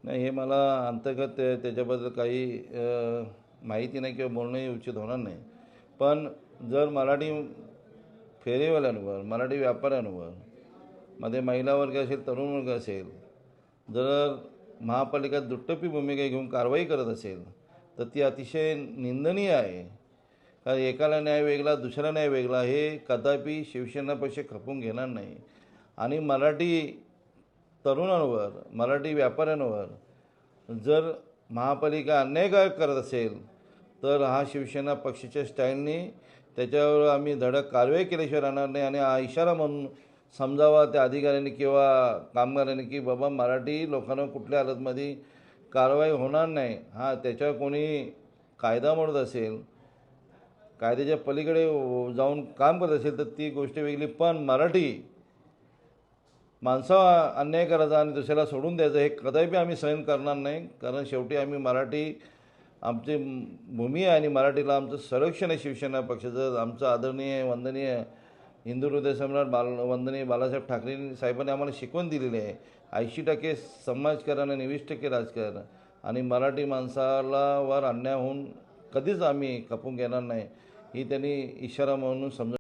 नाही, हे मला अंतर्गत त्याच्याबद्दल काही माहिती नाही किंवा बोलणंही उचित होणार नाही. पण जर मराठी फेरीवाल्यांवर, मराठी व्यापाऱ्यांवर, मध्ये महिला वर्ग असेल, तरुण वर्ग असेल, जर महापालिका दुटप्पी भूमिका घेऊन कारवाई करत असेल तर ती अतिशय निंदनीय आहे. कारण एकाला न्याय वेगळा, दुसरा न्याय वेगळा, हे कदापि शिवसेना पक्ष खपून घेणार नाही. आणि मराठी तरुणांवर, मराठी व्यापाऱ्यांवर जर महापालिका अन्याय करत असेल तर हा शिवसेना पक्षाच्या स्टँडनी त्याच्यावर आम्ही धडक कारवाई केल्याशिवाय राहणार नाही. आणि हा इशारा म्हणून समजावा त्या अधिकाऱ्यांनी किंवा कामगारांनी की बाबा मराठी लोकांना कुठल्या हालतमध्ये कारवाई होणार नाही. हां, त्याच्यावर कोणी कायदा मोडत असेल, कायद्याच्या पलीकडे जाऊन काम करत असेल तर ती गोष्ट वेगळी. पण मराठी माणसावर अन्याय करायचा आणि दुसऱ्याला सोडून द्यायचं हे कदापि आम्ही सहन करणार नाही. कारण शेवटी आम्ही मराठी, आमची भूमी आहे आणि मराठीला आमचं संरक्षण आहे शिवसेना पक्षाचं. आमचं आदरणीय वंदनीय हिंदू हृदय सम्राट वंदनीय बाळासाहेब ठाकरे साहेबांनी आम्हाला शिकवण दिलेली आहे. 80% समाजकारण आणि 20% राजकारण. आणि मराठी माणसाला वर अन्याय होऊन कधीच आम्ही खपून घेणार नाही ही त्यांनी इशारा म्हणून समजा.